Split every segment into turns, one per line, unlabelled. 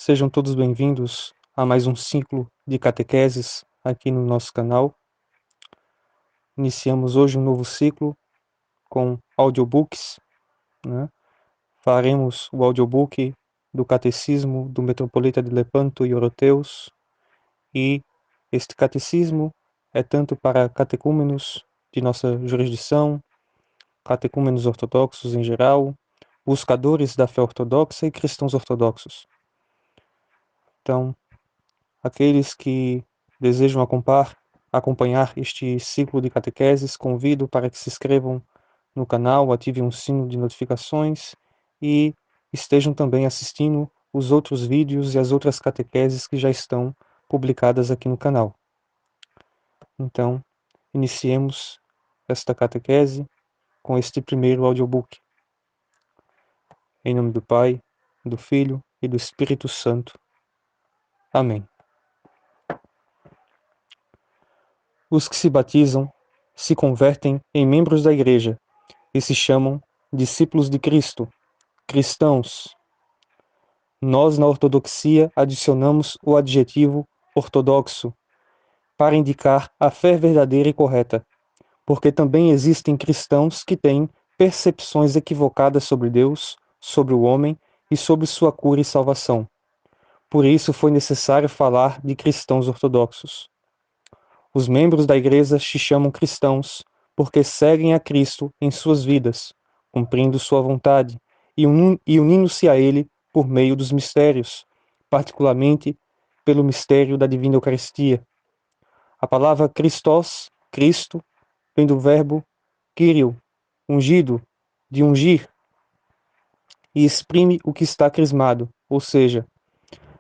Sejam todos bem-vindos a mais um ciclo de catequeses aqui no nosso canal. Iniciamos hoje um novo ciclo com audiobooks, né? Faremos o audiobook do Catecismo do Metropolita de Lepanto e Oroteus, e este catecismo é tanto para catecúmenos de nossa jurisdição, catecúmenos ortodoxos em geral, buscadores da fé ortodoxa e cristãos ortodoxos. Então, aqueles que desejam acompanhar este ciclo de catequeses, convido para que se inscrevam no canal, ativem o sino de notificações e estejam também assistindo os outros vídeos e as outras catequeses que já estão publicadas aqui no canal. Então, iniciemos esta catequese com este primeiro audiobook. Em nome do Pai, do Filho e do Espírito Santo. Amém. Os que se batizam se convertem em membros da Igreja e se chamam discípulos de Cristo, cristãos. Nós, na ortodoxia, adicionamos o adjetivo ortodoxo para indicar a fé verdadeira e correta, porque também existem cristãos que têm percepções equivocadas sobre Deus, sobre o homem e sobre sua cura e salvação. Por isso foi necessário falar de cristãos ortodoxos. Os membros da Igreja se chamam cristãos porque seguem a Cristo em suas vidas, cumprindo sua vontade e unindo-se a Ele por meio dos mistérios, particularmente pelo mistério da Divina Eucaristia. A palavra Christos, Cristo, vem do verbo Kyrio, ungido, de ungir, e exprime o que está crismado, ou seja,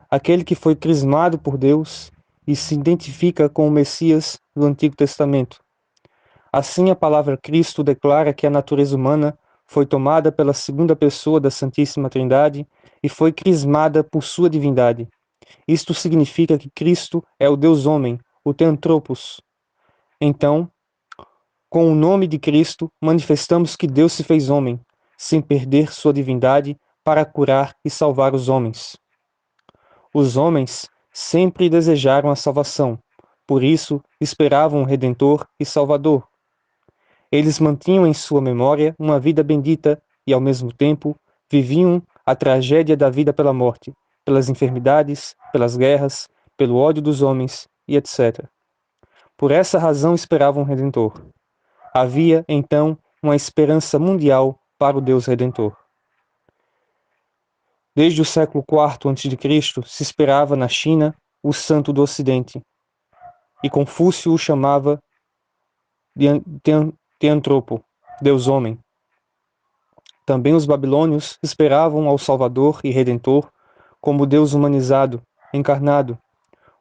aquele que foi crismado por Deus e se identifica com o Messias do Antigo Testamento. Assim, a palavra Cristo declara que a natureza humana foi tomada pela segunda pessoa da Santíssima Trindade e foi crismada por sua divindade. Isto significa que Cristo é o Deus homem, o Theanthropos. Então, com o nome de Cristo, manifestamos que Deus se fez homem, sem perder sua divindade, para curar e salvar os homens. Os homens sempre desejaram a salvação, por isso esperavam um Redentor e Salvador. Eles mantinham em sua memória uma vida bendita e, ao mesmo tempo, viviam a tragédia da vida pela morte, pelas enfermidades, pelas guerras, pelo ódio dos homens e etc. Por essa razão esperavam um Redentor. Havia, então, uma esperança mundial para o Deus Redentor. Desde o século IV a.C., se esperava na China o santo do Ocidente, e Confúcio o chamava de Theanthropo, Deus homem. Também os babilônios esperavam ao Salvador e Redentor como Deus humanizado, encarnado.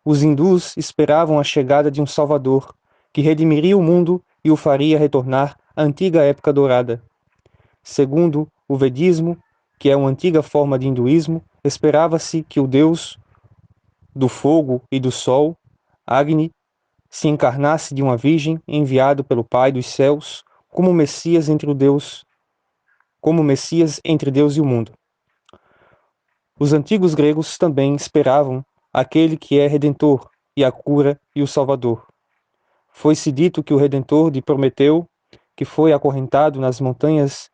Os hindus esperavam a chegada de um Salvador, que redimiria o mundo e o faria retornar à antiga época dourada. Segundo o Vedismo, que é uma antiga forma de hinduísmo, esperava-se que o Deus do fogo e do sol, Agni, se encarnasse de uma virgem enviado pelo Pai dos céus como Messias entre Deus e o mundo. Os antigos gregos também esperavam aquele que é Redentor, e a cura e o Salvador. Foi-se dito que o Redentor de Prometeu, que foi acorrentado nas montanhas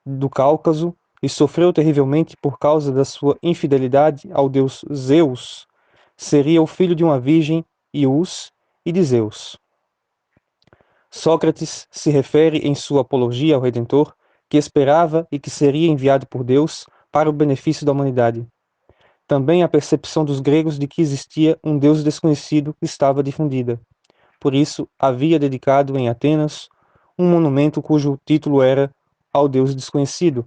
do Cáucaso e sofreu terrivelmente por causa da sua infidelidade ao deus Zeus, seria o filho de uma virgem, Ius, e de Zeus. Sócrates se refere em sua apologia ao Redentor que esperava e que seria enviado por Deus para o benefício da humanidade. Também a percepção dos gregos de que existia um Deus desconhecido estava difundida. Por isso, havia dedicado em Atenas um monumento cujo título era Ao Deus Desconhecido.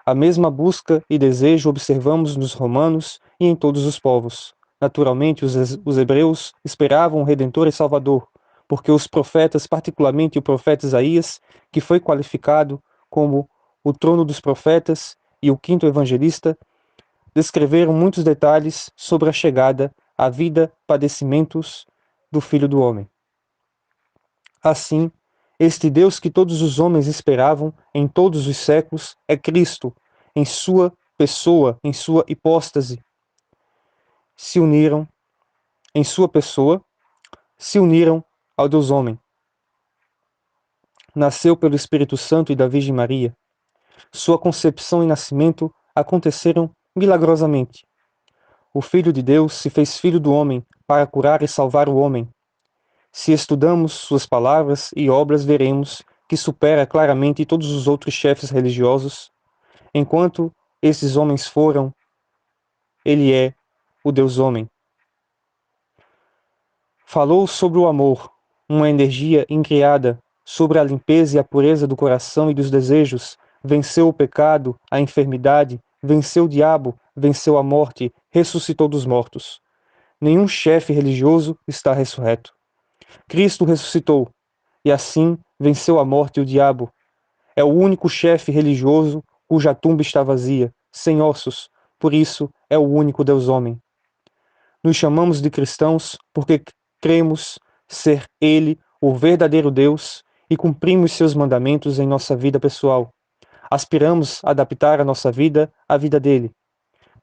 A mesma busca e desejo observamos nos romanos e em todos os povos. Naturalmente, os hebreus esperavam um Redentor e Salvador, porque os profetas, particularmente o profeta Isaías, que foi qualificado como o trono dos profetas e o quinto evangelista, descreveram muitos detalhes sobre a chegada, a vida, padecimentos do Filho do Homem. Assim, este Deus que todos os homens esperavam em todos os séculos é Cristo, em sua pessoa, em sua hipóstase. se uniram em sua pessoa, se uniram ao Deus homem. Nasceu pelo Espírito Santo e da Virgem Maria. Sua concepção e nascimento aconteceram milagrosamente. O Filho de Deus se fez filho do homem para curar e salvar o homem. Se estudamos suas palavras e obras, veremos que supera claramente todos os outros chefes religiosos. Enquanto esses homens foram, ele é o Deus homem. Falou sobre o amor, uma energia incriada, sobre a limpeza e a pureza do coração e dos desejos, venceu o pecado, a enfermidade, venceu o diabo, venceu a morte, ressuscitou dos mortos. Nenhum chefe religioso está ressurreto. Cristo ressuscitou, e assim venceu a morte e o diabo. É o único chefe religioso cuja tumba está vazia, sem ossos, por isso é o único Deus homem. Nos chamamos de cristãos porque cremos ser Ele o verdadeiro Deus e cumprimos seus mandamentos em nossa vida pessoal. Aspiramos a adaptar a nossa vida à vida dele.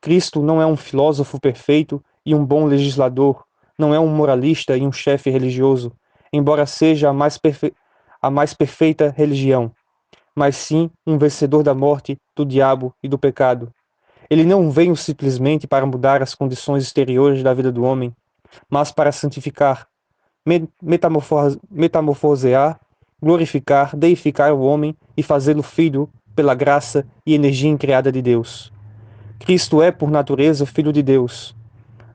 Cristo não é um filósofo perfeito e um bom legislador, não é um moralista e um chefe religioso, embora seja a mais perfeita religião, mas sim um vencedor da morte, do diabo e do pecado. Ele não veio simplesmente para mudar as condições exteriores da vida do homem, mas para santificar, metamorfosear, glorificar, deificar o homem e fazê-lo filho pela graça e energia incriada de Deus. Cristo é, por natureza, Filho de Deus.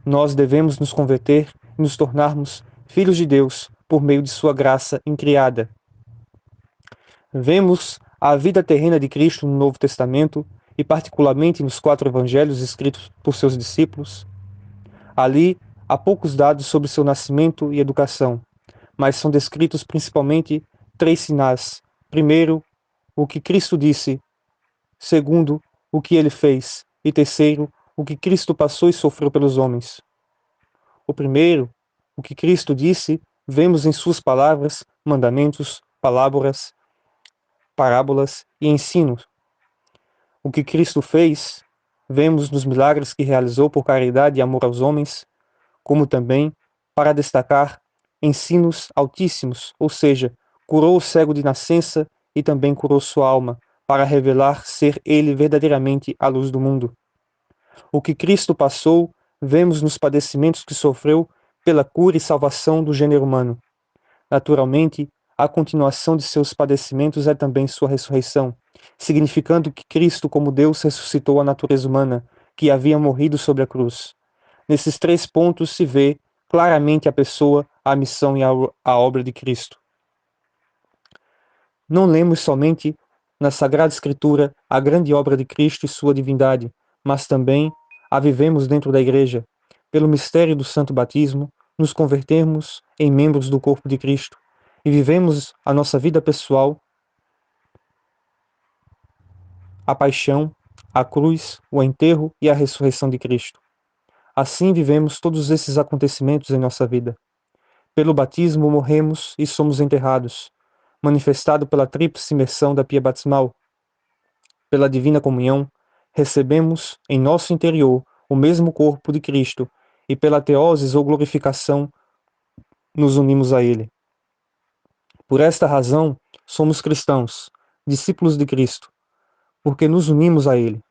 Nós devemos nos converter e nos tornarmos filhos de Deus por meio de sua graça incriada. Vemos a vida terrena de Cristo no Novo Testamento e particularmente nos 4 evangelhos escritos por seus discípulos. Ali há poucos dados sobre seu nascimento e educação, mas são descritos principalmente 3 sinais. Primeiro, o que Cristo disse. Segundo, o que ele fez. E terceiro, o que Cristo passou e sofreu pelos homens. O primeiro, o que Cristo disse, vemos em suas palavras, mandamentos, parábolas e ensinos. O que Cristo fez, vemos nos milagres que realizou por caridade e amor aos homens, como também para destacar ensinos altíssimos, ou seja, curou o cego de nascença e também curou sua alma, para revelar ser ele verdadeiramente a luz do mundo. O que Cristo passou, vemos nos padecimentos que sofreu pela cura e salvação do gênero humano. Naturalmente, a continuação de seus padecimentos é também sua ressurreição, significando que Cristo, como Deus, ressuscitou a natureza humana, que havia morrido sobre a cruz. Nesses 3 pontos se vê claramente a pessoa, a missão e a obra de Cristo. Não lemos somente na Sagrada Escritura a grande obra de Cristo e sua divindade, mas também a vivemos dentro da Igreja. Pelo mistério do Santo Batismo, nos convertemos em membros do corpo de Cristo e vivemos a nossa vida pessoal, a paixão, a cruz, o enterro e a ressurreição de Cristo. Assim vivemos todos esses acontecimentos em nossa vida. Pelo batismo morremos e somos enterrados, manifestado pela tríplice imersão da pia batismal. Pela divina comunhão, recebemos em nosso interior o mesmo corpo de Cristo e pela teoses ou glorificação nos unimos a Ele. Por esta razão, somos cristãos, discípulos de Cristo, porque nos unimos a Ele.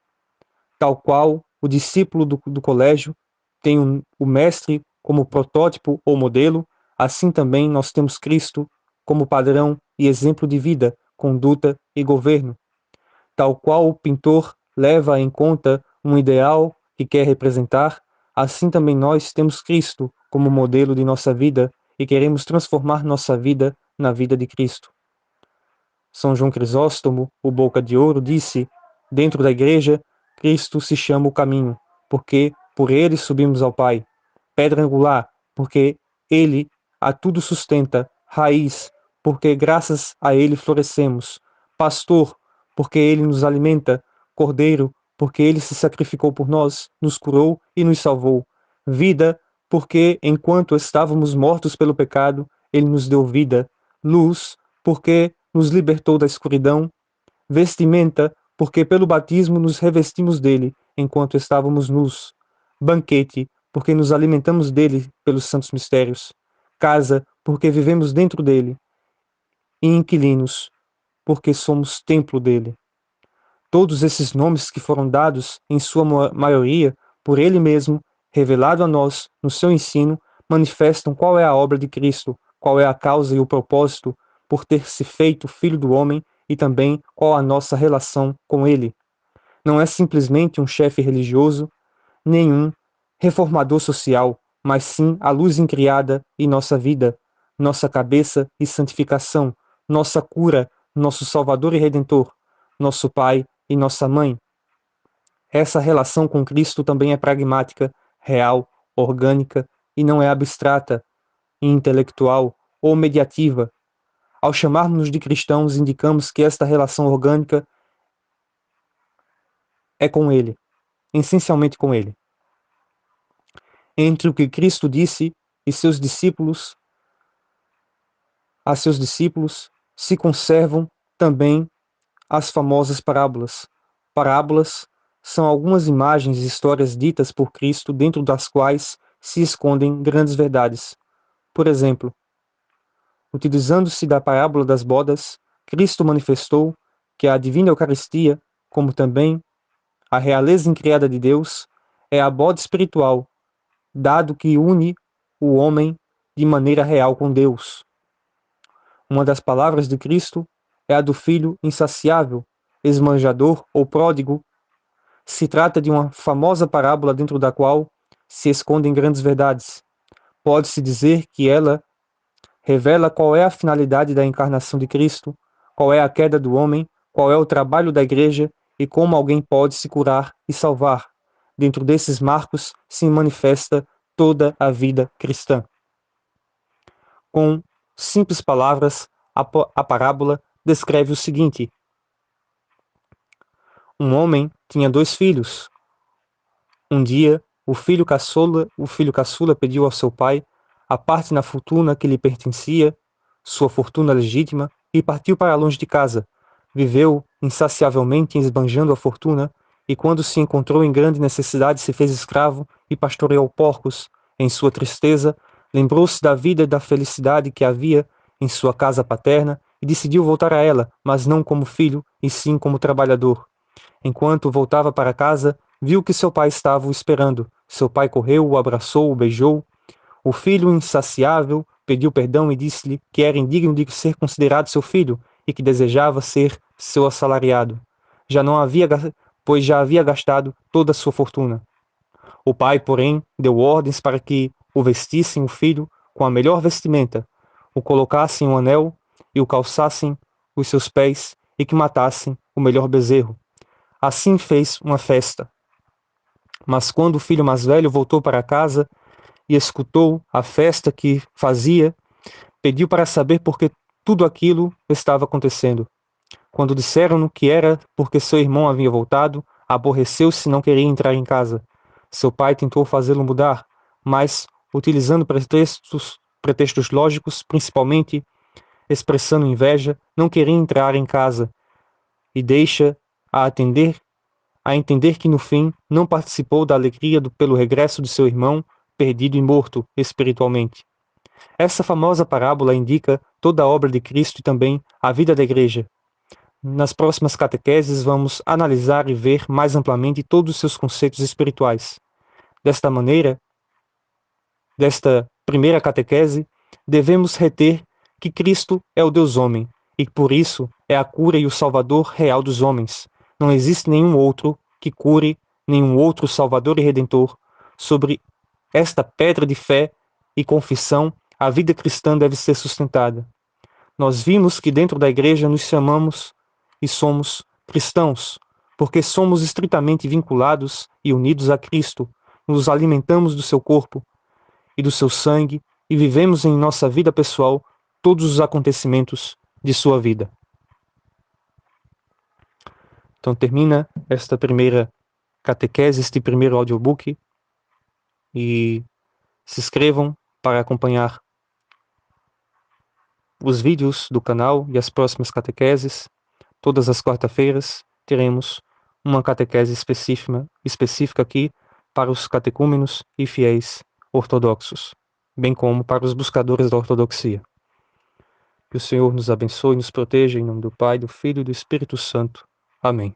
Tal qual o discípulo do colégio tem o mestre como protótipo ou modelo, assim também nós temos Cristo como padrão e exemplo de vida, conduta e governo. Tal qual o pintor leva em conta um ideal que quer representar, assim também nós temos Cristo como modelo de nossa vida e queremos transformar nossa vida na vida de Cristo. São João Crisóstomo, o Boca de Ouro, disse: dentro da igreja, Cristo se chama o caminho, porque por ele subimos ao Pai. Pedra angular, porque ele a tudo sustenta. Raiz, porque graças a ele florescemos. Pastor, porque ele nos alimenta. Cordeiro, porque ele se sacrificou por nós, nos curou e nos salvou. Vida, porque enquanto estávamos mortos pelo pecado, ele nos deu vida. Luz, porque nos libertou da escuridão. Vestimenta, porque pelo batismo nos revestimos dele, enquanto estávamos nus. Banquete, porque nos alimentamos dele pelos santos mistérios. Casa, porque vivemos dentro dele. E inquilinos, porque somos templo dele. Todos esses nomes que foram dados, em sua maioria, por ele mesmo, revelado a nós no seu ensino, manifestam qual é a obra de Cristo, qual é a causa e o propósito por ter se feito Filho do homem e também qual a nossa relação com ele. Não é simplesmente um chefe religioso, nenhum reformador social, mas sim a luz incriada em nossa vida, nossa cabeça e santificação, nossa cura, nosso Salvador e Redentor, nosso Pai e nossa Mãe. Essa relação com Cristo também é pragmática, real, orgânica e não é abstrata, intelectual ou mediativa. Ao chamarmos-nos de cristãos, indicamos que esta relação orgânica é com Ele, essencialmente com Ele. Entre o que Cristo disse e a seus discípulos, se conservam também as famosas parábolas. Parábolas são algumas imagens e histórias ditas por Cristo dentro das quais se escondem grandes verdades. Por exemplo, utilizando-se da parábola das bodas, Cristo manifestou que a divina Eucaristia, como também a realeza incriada de Deus, é a boda espiritual, dado que une o homem de maneira real com Deus. Uma das palavras de Cristo é a do filho insaciável, esbanjador ou pródigo. Se trata de uma famosa parábola dentro da qual se escondem grandes verdades. Pode-se dizer que ela revela qual é a finalidade da encarnação de Cristo, qual é a queda do homem, qual é o trabalho da igreja e como alguém pode se curar e salvar. Dentro desses marcos se manifesta toda a vida cristã. Com simples palavras, a parábola descreve o seguinte: um homem tinha 2 filhos. Um dia, o filho caçula pediu ao seu pai a parte na fortuna que lhe pertencia, sua fortuna legítima, e partiu para longe de casa. Viveu insaciavelmente esbanjando a fortuna, e quando se encontrou em grande necessidade se fez escravo e pastoreou porcos. Em sua tristeza, lembrou-se da vida e da felicidade que havia em sua casa paterna e decidiu voltar a ela, mas não como filho, e sim como trabalhador. Enquanto voltava para casa, viu que seu pai estava o esperando. Seu pai correu, o abraçou, o beijou. O filho insaciável pediu perdão e disse-lhe que era indigno de ser considerado seu filho e que desejava ser seu assalariado. Já não havia, pois já havia gastado toda a sua fortuna. O pai, porém, deu ordens para que o vestissem o filho com a melhor vestimenta, o colocassem um anel e o calçassem os seus pés e que matassem o melhor bezerro. Assim fez uma festa. Mas quando o filho mais velho voltou para casa e escutou a festa que fazia, pediu para saber por que tudo aquilo estava acontecendo. Quando disseram-no que era porque seu irmão havia voltado, aborreceu-se e não queria entrar em casa. Seu pai tentou fazê-lo mudar, mas, utilizando pretextos lógicos, principalmente expressando inveja, não queria entrar em casa e deixa a entender que no fim não participou da alegria pelo regresso de seu irmão, perdido e morto espiritualmente. Essa famosa parábola indica toda a obra de Cristo e também a vida da igreja. Nas próximas catequeses vamos analisar e ver mais amplamente todos os seus conceitos espirituais. Desta maneira, desta primeira catequese, devemos reter que Cristo é o Deus homem e por isso é a cura e o Salvador real dos homens. Não existe nenhum outro que cure, nenhum outro Salvador e Redentor. Sobre esta pedra de fé e confissão, a vida cristã deve ser sustentada. Nós vimos que dentro da igreja nos chamamos e somos cristãos, porque somos estritamente vinculados e unidos a Cristo, nos alimentamos do seu corpo e do seu sangue e vivemos em nossa vida pessoal todos os acontecimentos de sua vida. Então termina esta primeira catequese, este primeiro audiobook, e se inscrevam para acompanhar os vídeos do canal e as próximas catequeses. Todas as quarta-feiras teremos uma catequese específica aqui para os catecúmenos e fiéis ortodoxos, bem como para os buscadores da ortodoxia. Que o Senhor nos abençoe e nos proteja em nome do Pai, do Filho e do Espírito Santo. Amém.